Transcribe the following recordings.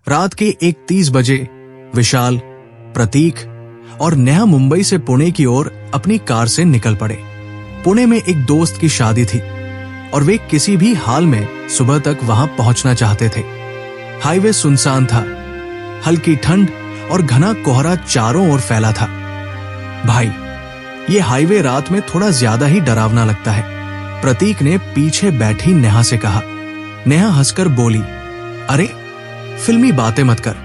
रात के 1:30 बजे विशाल, प्रतीक और नेहा मुंबई से पुणे की ओर अपनी कार से निकल पड़े। पुणे में एक दोस्त की शादी थी और वे किसी भी हाल में सुबह तक वहां पहुंचना चाहते थे। हाईवे सुनसान था, हल्की ठंड और घना कोहरा चारों ओर फैला था। भाई, ये हाईवे रात में थोड़ा ज्यादा ही डरावना लगता है, प्रतीक ने पीछे बैठी नेहा से कहा। नेहा हंसकर बोली, अरे फिल्मी बातें मत कर,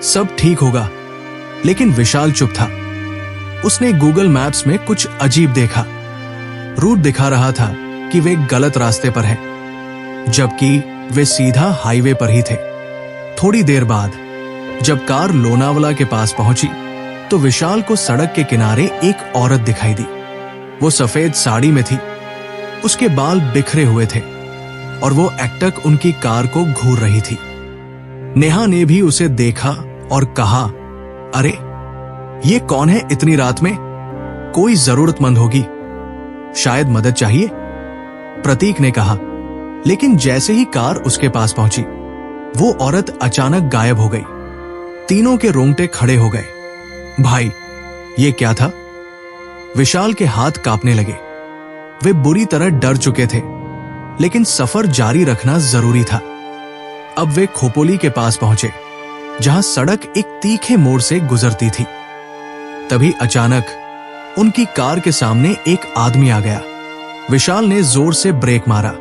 सब ठीक होगा। लेकिन विशाल चुप था। उसने गूगल मैप्स में कुछ अजीब देखा। रूट दिखा रहा था कि वे गलत रास्ते पर हैं, जबकि वे सीधा हाईवे पर ही थे। थोड़ी देर बाद जब कार लोनावला के पास पहुंची तो विशाल को सड़क के किनारे एक औरत दिखाई दी। वो सफेद साड़ी में थी, उसके बाल बिखरे हुए थे और वो एकटक उनकी कार को घूर रही थी। नेहा ने भी उसे देखा और कहा, अरे ये कौन है इतनी रात में? कोई जरूरतमंद होगी, शायद मदद चाहिए, प्रतीक ने कहा। लेकिन जैसे ही कार उसके पास पहुंची, वो औरत अचानक गायब हो गई। तीनों के रोंगटे खड़े हो गए। भाई, ये क्या था? विशाल के हाथ कांपने लगे। वे बुरी तरह डर चुके थे, लेकिन सफर जारी रखना जरूरी था। अब वे खोपोली के पास पहुंचे, जहां सड़क एक तीखे मोड़ से गुजरती थी। तभी अचानक उनकी कार के सामने एक आदमी आ गया। विशाल ने जोर से ब्रेक मारा,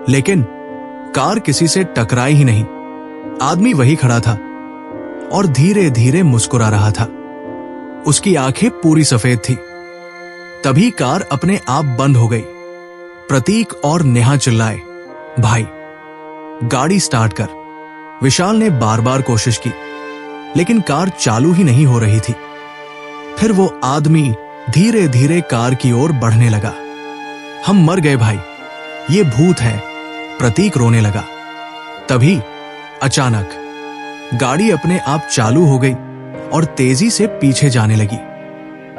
लेकिन कार किसी से टकराई ही नहीं। आदमी वही खड़ा था और धीरे धीरे मुस्कुरा रहा था। उसकी आंखें पूरी सफेद थी। तभी कार अपने आप बंद हो गई। प्रतीक और नेहा चिल्लाए, भाई गाड़ी स्टार्ट कर। विशाल ने बार बार कोशिश की, लेकिन कार चालू ही नहीं हो रही थी। फिर वो आदमी धीरे धीरे कार की ओर बढ़ने लगा। हम मर गए भाई, ये भूत है, प्रतीक रोने लगा। तभी अचानक गाड़ी अपने आप चालू हो गई और तेजी से पीछे जाने लगी।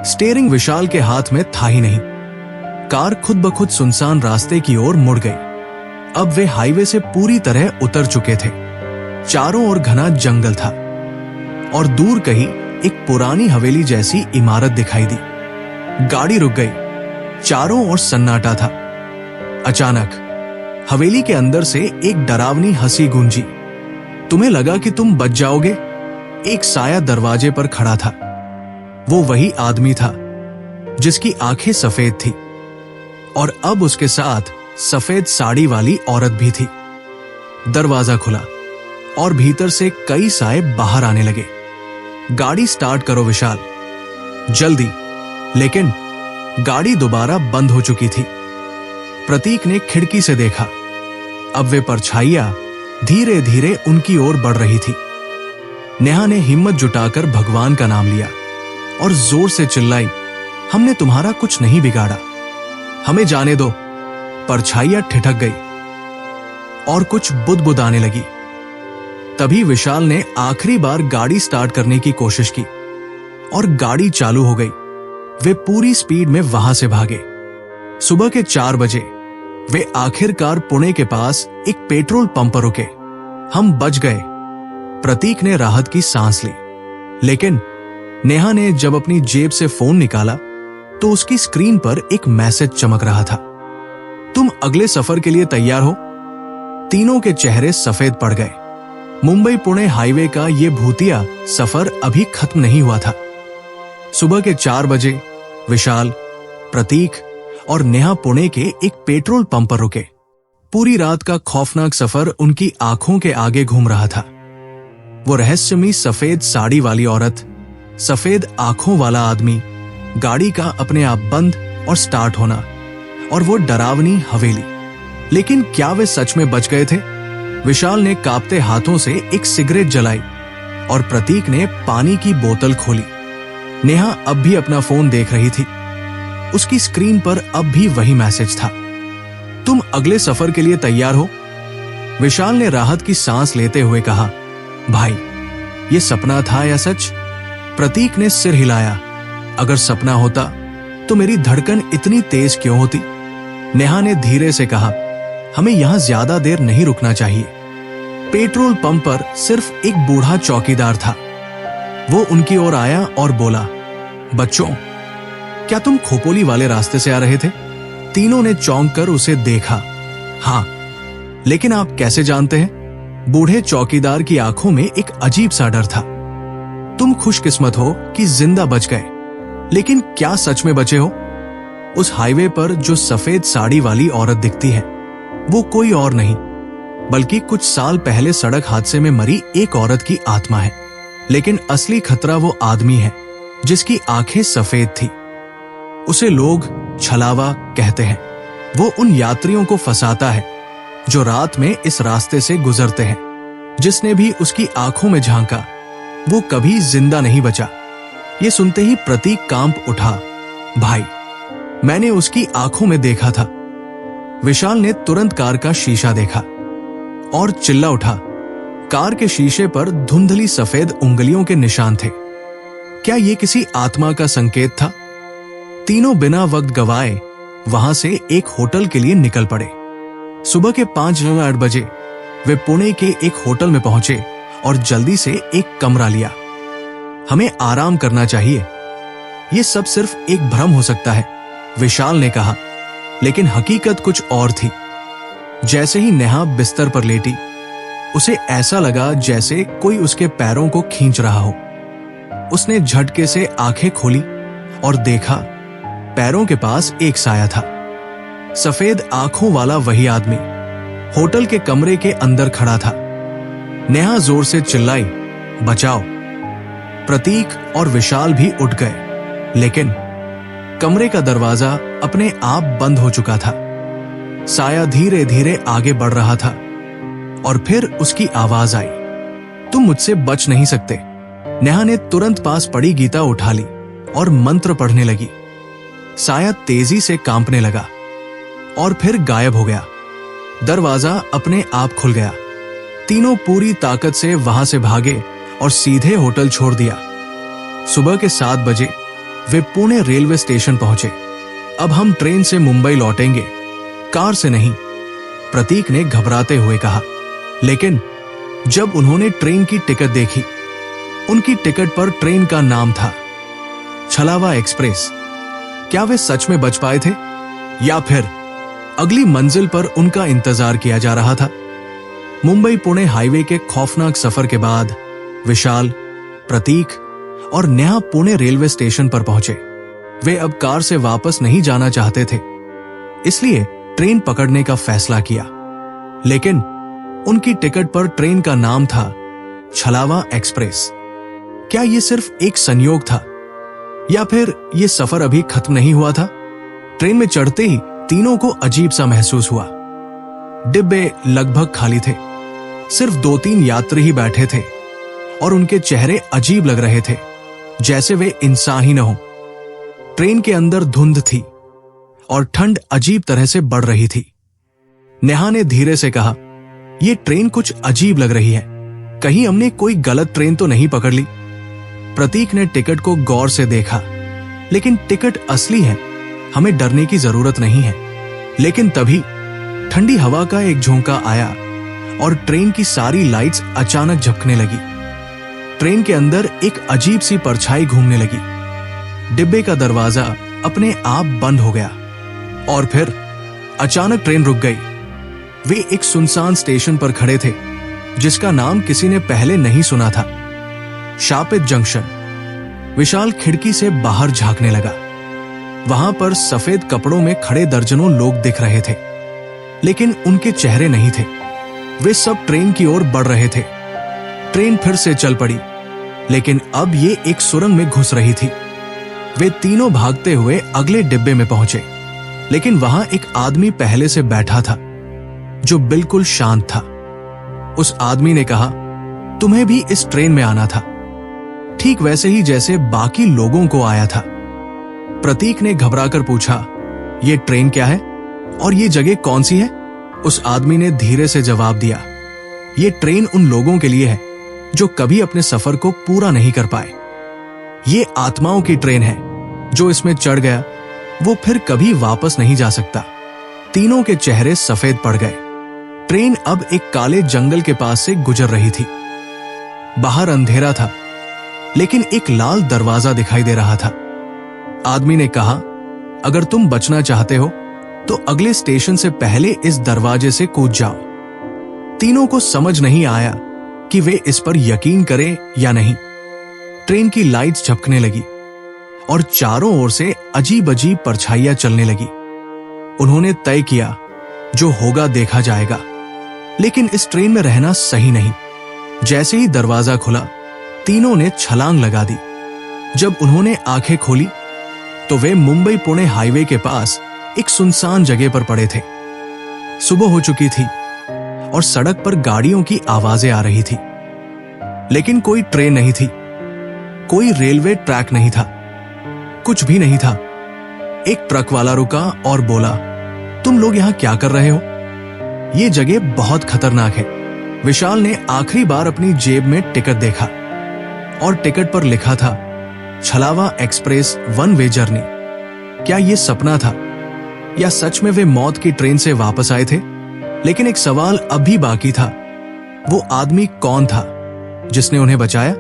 स्टीयरिंग विशाल के हाथ में था ही नहीं। कार खुद ब खुद सुनसान रास्ते की ओर मुड़ गई। अब वे हाईवे से पूरी तरह उतर चुके थे। चारों ओर घना जंगल था और दूर कहीं एक पुरानी हवेली जैसी इमारत दिखाई दी। गाड़ी रुक गई। चारों ओर सन्नाटा था। अचानक हवेली के अंदर से एक डरावनी हंसी गूंजी। तुम्हें लगा कि तुम बच जाओगे? एक साया दरवाजे पर खड़ा था। वो वही आदमी था जिसकी आंखें सफेद थी और अब उसके साथ सफेद साड़ी वाली औरत भी थी। दरवाजा खुला और भीतर से कई साए बाहर आने लगे। गाड़ी स्टार्ट करो विशाल, जल्दी। लेकिन गाड़ी दोबारा बंद हो चुकी थी। प्रतीक ने खिड़की से देखा। अब वे परछाइयां धीरे धीरे उनकी ओर बढ़ रही थी। नेहा ने हिम्मत जुटाकर भगवान का नाम लिया और जोर से चिल्लाई, हमने तुम्हारा कुछ नहीं बिगाड़ा, हमें जाने दो। परछाइयां ठिठक गई और कुछ बुदबुदाने लगी। तभी विशाल ने आखिरी बार गाड़ी स्टार्ट करने की कोशिश की और गाड़ी चालू हो गई। वे पूरी स्पीड में वहां से भागे। सुबह के 4 बजे वे आखिरकार पुणे के पास एक पेट्रोल पंप पर रुके। हम बच गए, प्रतीक ने राहत की सांस ली। लेकिन नेहा ने जब अपनी जेब से फोन निकाला तो उसकी स्क्रीन पर एक मैसेज चमक रहा था, तुम अगले सफर के लिए तैयार हो? तीनों के चेहरे सफेद पड़ गए। मुंबई पुणे हाईवे का ये भूतिया सफर अभी खत्म नहीं हुआ था। सुबह के 4 बजे विशाल, प्रतीक और नेहा पुणे के एक पेट्रोल पंप पर रुके। पूरी रात का खौफनाक सफर उनकी आंखों के आगे घूम रहा था। वो रहस्यमयी सफेद साड़ी वाली औरत, सफेद आंखों वाला आदमी, गाड़ी का अपने आप बंद और स्टार्ट होना, और वो डरावनी हवेली। लेकिन क्या वे सच में बच गए थे? विशाल ने कांपते हाथों से एक सिगरेट जलाई और प्रतीक ने पानी की बोतल खोली। नेहा अब भी अपना फोन देख रही थी। उसकी स्क्रीन पर अब भी वही मैसेज था, तुम अगले सफर के लिए तैयार हो? विशाल ने राहत की सांस लेते हुए कहा, भाई ये सपना था या सच? प्रतीक ने सिर हिलाया, अगर सपना होता तो मेरी धड़कन इतनी तेज क्यों होती? नेहा ने धीरे से कहा, हमें यहां ज्यादा देर नहीं रुकना चाहिए। पेट्रोल पंप पर सिर्फ एक बूढ़ा चौकीदार था। वो उनकी ओर आया और बोला, बच्चों, क्या तुम खोपोली वाले रास्ते से आ रहे थे? तीनों ने चौंक कर उसे देखा। हाँ, लेकिन आप कैसे जानते हैं? बूढ़े चौकीदार की आंखों में एक अजीब सा डर था। तुम खुशकिस्मत हो कि जिंदा बच गए, लेकिन क्या सच में बचे हो? उस हाईवे पर जो सफेद साड़ी वाली औरत दिखती है, वो कोई और नहीं बल्कि कुछ साल पहले सड़क हादसे में मरी एक औरत की आत्मा है। लेकिन असली खतरा वो आदमी है जिसकी आंखें सफेद थी। उसे लोग छलावा कहते हैं। वो उन यात्रियों को फंसाता है जो रात में इस रास्ते से गुजरते हैं। जिसने भी उसकी आंखों में झांका, वो कभी जिंदा नहीं बचा। ये सुनते ही प्रतीक कांप उठा। भाई, मैंने उसकी आंखों में देखा था। विशाल ने तुरंत कार का शीशा देखा और चिल्ला उठा। कार के शीशे पर धुंधली सफेद उंगलियों के निशान थे। क्या ये किसी आत्मा का संकेत था? तीनों बिना वक्त गवाए वहां से एक होटल के लिए निकल पड़े। सुबह के 5:08 बजे वे पुणे के एक होटल में पहुंचे और जल्दी से एक कमरा लिया। हमें आराम करना चाहिए। ये सब सिर्फ एक भ्रम हो सकता है, विशाल ने कहा, लेकिन हकीकत कुछ और थी। जैसे ही नेहा बिस्तर पर लेटी, उसे ऐसा लगा जैसे कोई उसके पैरों को खींच रहा हो। उसने झटके से आंखें खोली और देखा, पैरों के पास एक साया था। सफेद आंखों वाला वही आदमी होटल के कमरे के अंदर खड़ा था। नेहा जोर से चिल्लाई, बचाओ। प्रतीक और विशाल भी उठ गए, लेकिन कमरे का दरवाजा अपने आप बंद हो चुका था। साया धीरे धीरे आगे बढ़ रहा था और फिर उसकी आवाज आई, तुम मुझसे बच नहीं सकते। नेहा ने तुरंत पास पड़ी गीता उठा ली और मंत्र पढ़ने लगी। साया तेजी से कांपने लगा और फिर गायब हो गया। दरवाजा अपने आप खुल गया। तीनों पूरी ताकत से वहां से भागे और सीधे होटल छोड़ दिया। सुबह के 7 बजे वे पुणे रेलवे स्टेशन पहुंचे। अब हम ट्रेन से मुंबई लौटेंगे, कार से नहीं, प्रतीक ने घबराते हुए कहा। लेकिन जब उन्होंने ट्रेन की टिकट देखी, उनकी टिकट पर ट्रेन का नाम था छलावा एक्सप्रेस। क्या वे सच में बच पाए थे या फिर अगली मंजिल पर उनका इंतजार किया जा रहा था? मुंबई पुणे हाईवे के खौफनाक सफर के बाद विशाल, प्रतीक और नेहा पुणे रेलवे स्टेशन पर पहुंचे। वे अब कार से वापस नहीं जाना चाहते थे, इसलिए ट्रेन पकड़ने का फैसला किया। लेकिन उनकी टिकट पर ट्रेन का नाम था छलावा एक्सप्रेस। क्या यह सिर्फ एक संयोग था या फिर यह सफर अभी खत्म नहीं हुआ था? ट्रेन में चढ़ते ही तीनों को अजीब सा महसूस हुआ। डिब्बे लगभग खाली थे, सिर्फ 2-3 यात्री ही बैठे थे और उनके चेहरे अजीब लग रहे थे, जैसे वे इंसान ही न हो। ट्रेन के अंदर धुंध थी और ठंड अजीब तरह से बढ़ रही थी। नेहा ने धीरे से कहा, यह ट्रेन कुछ अजीब लग रही है, कहीं हमने कोई गलत ट्रेन तो नहीं पकड़ ली? प्रतीक ने टिकट को गौर से देखा, लेकिन टिकट असली है, हमें डरने की जरूरत नहीं है। लेकिन तभी ठंडी हवा का एक झोंका आया और ट्रेन की सारी लाइट्स अचानक झपकने लगी। ट्रेन के अंदर एक अजीब सी परछाई घूमने लगी। डिब्बे का दरवाजा अपने आप बंद हो गया और फिर अचानक ट्रेन रुक गई। वे एक सुनसान स्टेशन पर खड़े थे जिसका नाम किसी ने पहले नहीं सुना था, शापित जंक्शन। विशाल खिड़की से बाहर झांकने लगा। वहां पर सफेद कपड़ों में खड़े दर्जनों लोग दिख रहे थे, लेकिन उनके चेहरे नहीं थे। वे सब ट्रेन की ओर बढ़ रहे थे। ट्रेन फिर से चल पड़ी, लेकिन अब ये एक सुरंग में घुस रही थी। वे तीनों भागते हुए अगले डिब्बे में पहुंचे, लेकिन वहां एक आदमी पहले से बैठा था जो बिल्कुल शांत था। उस आदमी ने कहा, तुम्हें भी इस ट्रेन में आना था, ठीक वैसे ही जैसे बाकी लोगों को आया था। प्रतीक ने घबराकर पूछा, ये ट्रेन क्या है और ये जगह कौन सी है? उस आदमी ने धीरे से जवाब दिया, ये ट्रेन उन लोगों के लिए है जो कभी अपने सफर को पूरा नहीं कर पाए। ये आत्माओं की ट्रेन है, जो इसमें चढ़ गया वो फिर कभी वापस नहीं जा सकता। तीनों के चेहरे सफेद पड़ गए। ट्रेन अब एक काले जंगल के पास से गुजर रही थी। बाहर अंधेरा था, लेकिन एक लाल दरवाजा दिखाई दे रहा था। आदमी ने कहा, अगर तुम बचना चाहते हो तो अगले स्टेशन से पहले इस दरवाजे से कूद जाओ। तीनों को समझ नहीं आया कि वे इस पर यकीन करें या नहीं। ट्रेन की लाइट्स झपकने लगी और चारों ओर से अजीब अजीब परछाइयां चलने लगी। उन्होंने तय किया, जो होगा देखा जाएगा, लेकिन इस ट्रेन में रहना सही नहीं। जैसे ही दरवाजा खुला, तीनों ने छलांग लगा दी। जब उन्होंने आंखें खोली तो वे मुंबई पुणे हाईवे के पास एक सुनसान जगह पर पड़े थे। सुबह हो चुकी थी और सड़क पर गाड़ियों की आवाजें आ रही थी, लेकिन कोई ट्रेन नहीं थी, कोई रेलवे ट्रैक नहीं था, कुछ भी नहीं था। एक ट्रक वाला रुका और बोला, तुम लोग यहां क्या कर रहे हो? ये जगह बहुत खतरनाक है। विशाल ने आखिरी बार अपनी जेब में टिकट देखा और टिकट पर लिखा था, छलावा एक्सप्रेस वन वे जर्नी। क्या ये सपना था या सच में वे मौत की ट्रेन से वापस आए थे? लेकिन एक सवाल अभी बाकी था, वो आदमी कौन था जिसने उन्हें बचाया?